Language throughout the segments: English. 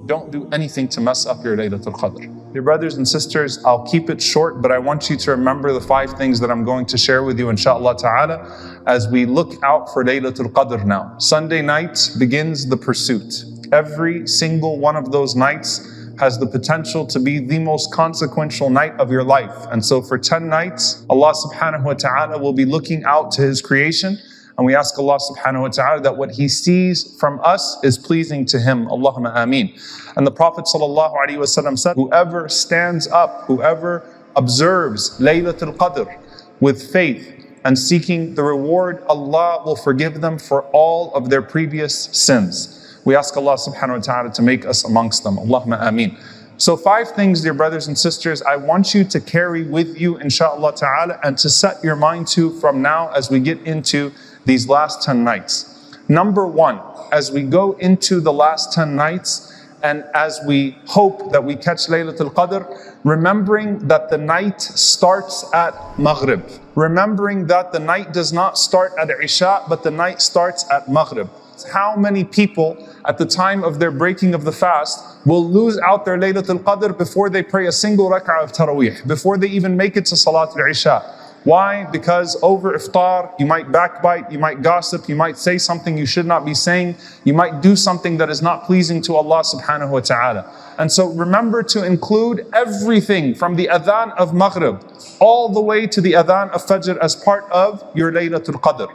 don't do anything to mess up your Laylatul Qadr. Dear brothers and sisters, I'll keep it short, but I want you to remember the 5 things that I'm going to share with you, inshaAllah ta'ala, as we look out for Laylatul Qadr now. Sunday night begins the pursuit. Every single one of those nights has the potential to be the most consequential night of your life. And so for 10 nights, Allah subhanahu wa ta'ala will be looking out to His creation. And we ask Allah subhanahu wa ta'ala that what He sees from us is pleasing to Him. Allahumma ameen. And the Prophet sallallahu alaihi wasallam said, whoever stands up, whoever observes Laylatul Qadr with faith and seeking the reward, Allah will forgive them for all of their previous sins. We ask Allah subhanahu wa ta'ala to make us amongst them. Allahumma ameen. So 5 things, dear brothers and sisters, I want you to carry with you, inshaAllah ta'ala, and to set your mind to from now as we get into these last 10 nights. Number 1, as we go into the last 10 nights, and as we hope that we catch Laylatul Qadr, remembering that the night starts at Maghrib. Remembering that the night does not start at Isha, but the night starts at Maghrib. How many people at the time of their breaking of the fast will lose out their Laylatul Qadr before they pray a single rak'ah of Taraweeh, before they even make it to Salatul Isha? Why? Because over iftar, you might backbite, you might gossip, you might say something you should not be saying, you might do something that is not pleasing to Allah subhanahu wa ta'ala. And so remember to include everything from the adhan of Maghrib all the way to the adhan of Fajr as part of your Laylatul Qadr.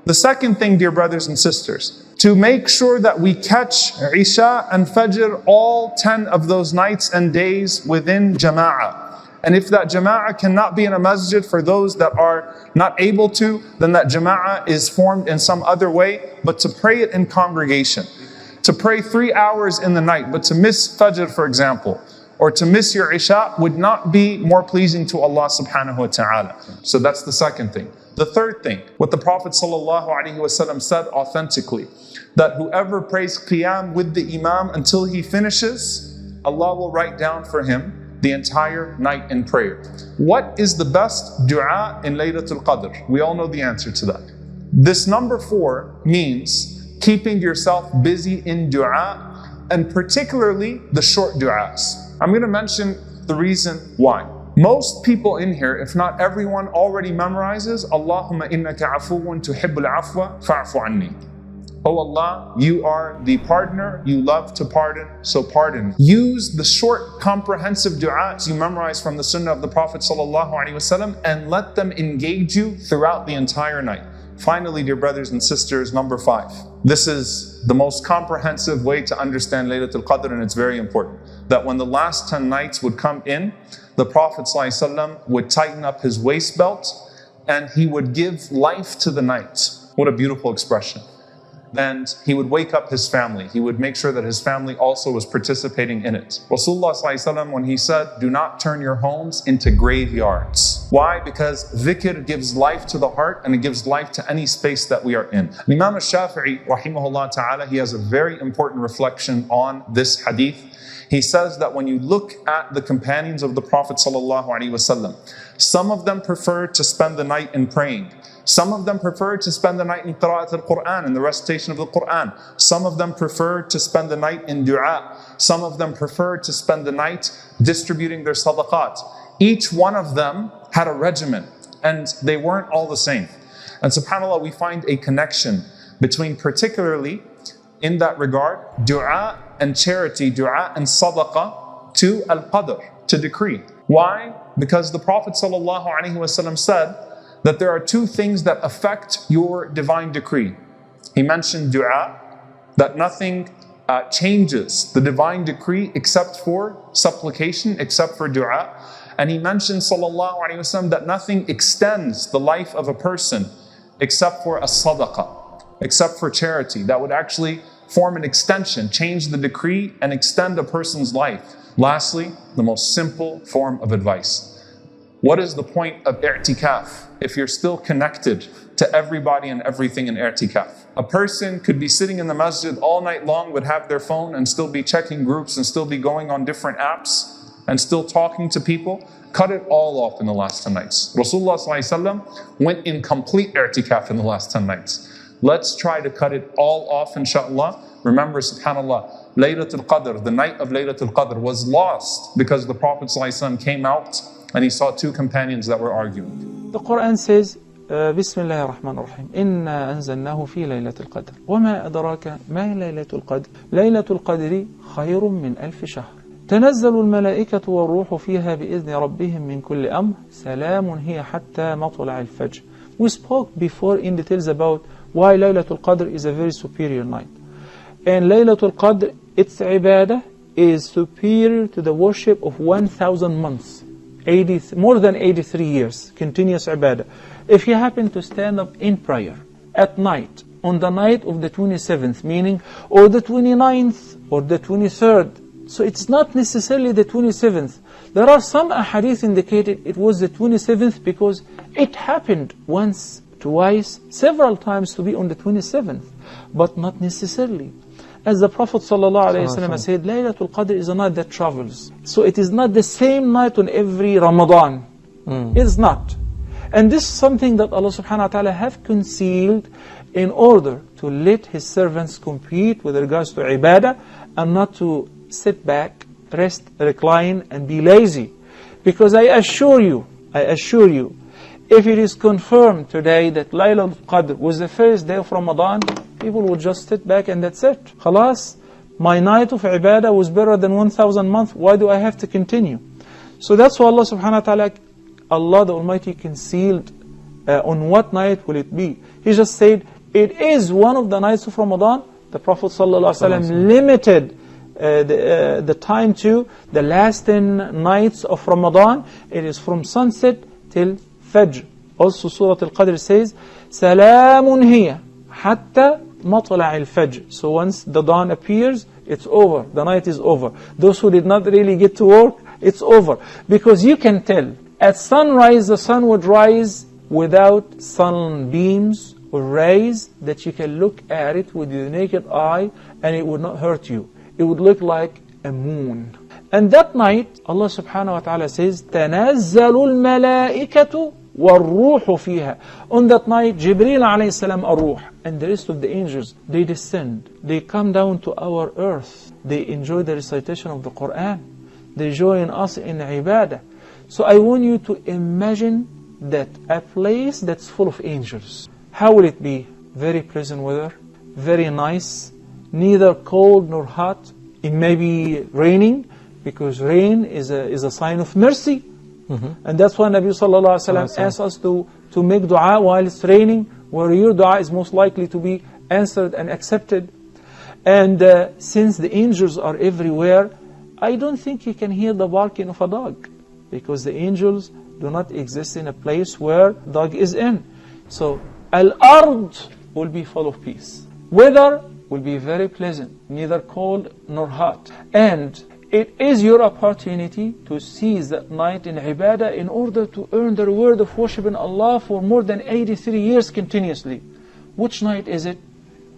The second thing, dear brothers and sisters, to make sure that we catch Isha and Fajr all 10 of those nights and days within Jama'ah. And if that Jama'ah cannot be in a masjid for those that are not able to, then that Jama'ah is formed in some other way, but to pray it in congregation. To pray 3 hours in the night, but to miss Fajr, for example, or to miss your Isha would not be more pleasing to Allah subhanahu wa ta'ala. So that's the second thing. The third thing, what the Prophet ﷺ said authentically, that whoever prays Qiyam with the Imam until he finishes, Allah will write down for him the entire night in prayer. What is the best dua in Laylatul Qadr? We all know the answer to that. This number 4 means keeping yourself busy in dua, and particularly the short du'as. I'm going to mention the reason why. Most people in here, if not everyone, already memorizes Allahumma innaka afuwun tuhibbul afwa fa'fu anni. Oh Allah, you are the pardoner, you love to pardon, so pardon. Use the short, comprehensive du'as you memorize from the sunnah of the Prophet ﷺ and let them engage you throughout the entire night. Finally, dear brothers and sisters, number 5. This is the most comprehensive way to understand Laylatul Qadr, and it's very important. That when the last 10 nights would come in, the Prophet ﷺ would tighten up his waist belt and he would give life to the night. What a beautiful expression. And he would wake up his family. He would make sure that his family also was participating in it. Rasulullah ﷺ, when he said, do not turn your homes into graveyards. Why? Because dhikr gives life to the heart and it gives life to any space that we are in. Imam al-Shafi'i, rahimahullah ta'ala, he has a very important reflection on this hadith. He says that when you look at the companions of the Prophet ﷺ, some of them prefer to spend the night in praying. Some of them prefer to spend the night in qira'at al-Quran, in the recitation of the Quran. Some of them prefer to spend the night in dua. Some of them prefer to spend the night distributing their sadaqat. Each one of them had a regimen, and they weren't all the same. And subhanAllah, we find a connection between, particularly in that regard, dua and charity, dua and sadaqah to al-qadr, to decree. Why? Because the Prophet ﷺ said that there are 2 things that affect your divine decree. He mentioned dua, that nothing changes the divine decree except for supplication, except for dua. And he mentioned sallallahu alaihi wasallam that nothing extends the life of a person except for a sadaqah, except for charity. That would actually form an extension, change the decree and extend a person's life. Lastly, the most simple form of advice. What is the point of i'tikaf if you're still connected to everybody and everything in i'tikaf? A person could be sitting in the masjid all night long, would have their phone and still be checking groups and still be going on different apps and still talking to people. Cut it all off in the last 10 nights. Rasulullah ﷺ went in complete i'tikaf in the last 10 nights. Let's try to cut it all off, inshaAllah. Remember, subhanAllah, Laylatul Qadr, the night of Laylatul Qadr was lost because the Prophet ﷺ came out and he saw two companions that were arguing. The Quran says, بسم الله الرحمن الرحيم إنا أنزلناه في ليلة القدر وما أدراك ما ليلة القدر ليلة القدر خير من 1000 شهر تنزل الملائكة والروح فيها بإذن ربهم من كل أمر سلام هي حتى مطلع الفجر. We spoke before in details about why Laylatul Qadr is a very superior night. And Laylatul Qadr, its ibadah is superior to the worship of 1,000 months. More than 83 years, continuous ibadah. If you happen to stand up in prayer at night, on the night of the 27th, meaning, or the 29th, or the 23rd, so it's not necessarily the 27th. There are some ahadith indicated it was the 27th because it happened once, twice, several times to be on the 27th, but not necessarily. As the Prophet ﷺ said, Laylatul Qadr is a night that travels. So it is not the same night on every Ramadan. It's not. And this is something that Allah subhanahu wa ta'ala have concealed in order to let His servants compete with regards to ibadah and not to sit back, rest, recline and be lazy. Because I assure you, if it is confirmed today that Laylatul Qadr was the first day of Ramadan, people will just sit back and that's it. Khalas, my night of ibadah was better than 1,000 months. Why do I have to continue? So that's why Allah subhanahu wa ta'ala, Allah the Almighty concealed on what night will it be. He just said, it is one of the nights of Ramadan. The Prophet sallallahu alaihi wasallam limited the time to the last 10 nights of Ramadan. It is from sunset till Fajr. Also Surah Al-Qadr says, Salamun hiya hatta matla' al-Fajr. So once the dawn appears, it's over. The night is over. Those who did not really get to work, it's over. Because you can tell, at sunrise the sun would rise without sunbeams or rays that you can look at it with your naked eye and it would not hurt you. It would look like a moon. And that night, Allah subhanahu wa ta'ala says, تَنَزَّلُ الْمَلَائِكَةُ وَالْرُوحُ فِيهَا. On that night, Jibreel alayhi salam ar-Ruh and the rest of the angels, they descend. They come down to our earth. They enjoy the recitation of the Quran. They join us in ibadah. So I want you to imagine that a place that's full of angels. How will it be? Very pleasant weather, very nice, neither cold nor hot. It may be raining, because rain is a sign of mercy. And that's why Nabi sallallahu alaihi wasallam asks us to make dua while it's raining, where your dua is most likely to be answered and accepted. And since the angels are everywhere, I don't think you can hear the barking of a dog, because the angels do not exist in a place where dog is in. So al-ard will be full of peace. Weather will be very pleasant, neither cold nor hot. And it is your opportunity to seize that night in ibadah in order to earn the reward of worshiping Allah for more than 83 years continuously. Which night is it?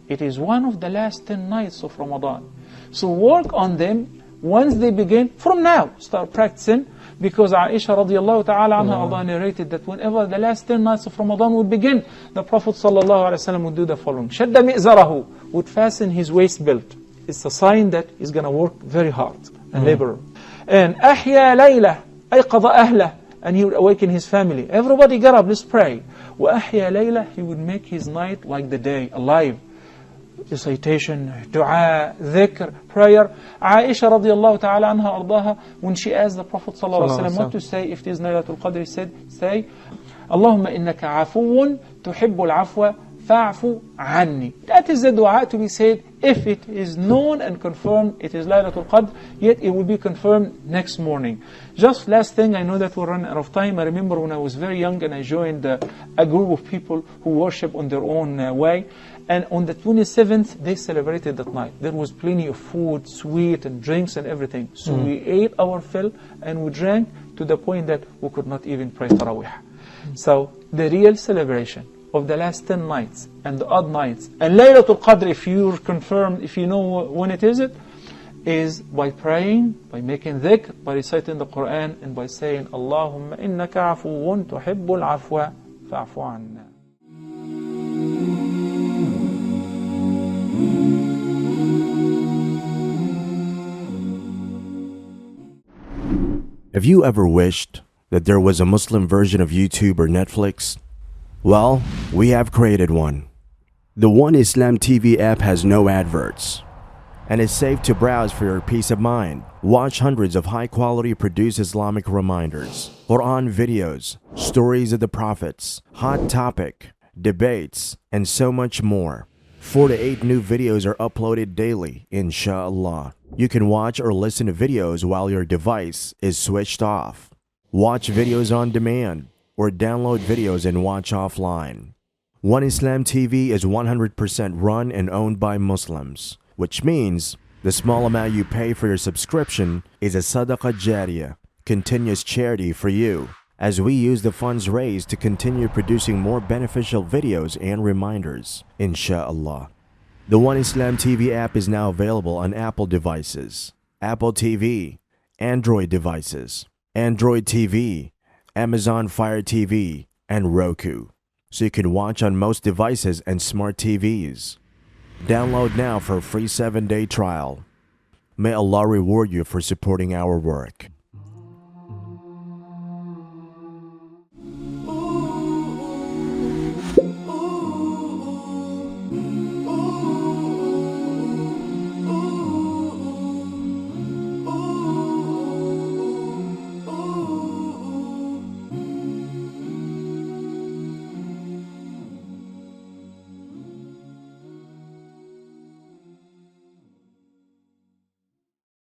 It is one of the last 10 nights of Ramadan. So work on them once they begin. From now, start practicing. Because Aisha radiallahu ta'ala anha narrated that whenever the last 10 nights of Ramadan would begin, the Prophet sallallahu alaihi wasallam would do the following. شَدَّ مِئْزَرَهُ, would fasten his waist belt. It's a sign that he's going to work very hard and labor. And أَحْيَا لَيْلَهُ, أَيْقَضَ أَهْلَهُ, and he would awaken his family. Everybody get up, let's pray. وَأَحْيَا لَيْلَهُ, he would make his night like the day, alive. Recitation, dua, dhikr, prayer. Aisha radiallahu ta'ala anha ardaha, when she asked the Prophet sallallahu alaihi wasallam what to say if it is Laylatul Qadr, he said, say, Allahumma innaka afuun tuhibbul afwa fa'fu anni. That is the dua to be said if it is known and confirmed it is Laylatul Qadr, yet it will be confirmed next morning. Just last thing, I know that we're running out of time. I remember when I was very young and I joined a group of people who worship on their own way. And on the 27th, they celebrated that night. There was plenty of food, sweet, and drinks and everything. So we ate our fill and we drank to the point that we could not even pray Taraweeh. So the real celebration of the last 10 nights and the odd nights, and Laylatul Qadr, if you're confirmed, if you know when it is by praying, by making dhikr, by reciting the Quran, and by saying, Allahumma innaka afuun tuhibbul afwa fa'fu anna. Have you ever wished that there was a Muslim version of YouTube or Netflix? Well, we have created one. The One Islam TV app has no adverts and is safe to browse for your peace of mind. Watch hundreds of high-quality produced Islamic reminders, Quran videos, stories of the prophets, hot topic, debates, and so much more. 4 to 8 new videos are uploaded daily, inshallah. You can watch or listen to videos while your device is switched off. Watch videos on demand or download videos and watch offline. One Islam TV is 100% run and owned by Muslims, which means the small amount you pay for your subscription is a sadaqah jariyah, continuous charity for you, as we use the funds raised to continue producing more beneficial videos and reminders, inshallah. The One Islam TV app is now available on Apple devices, Apple TV, Android devices, Android TV, Amazon Fire TV, and Roku, so you can watch on most devices and smart TVs. Download now for a free 7-day trial. May Allah reward you for supporting our work.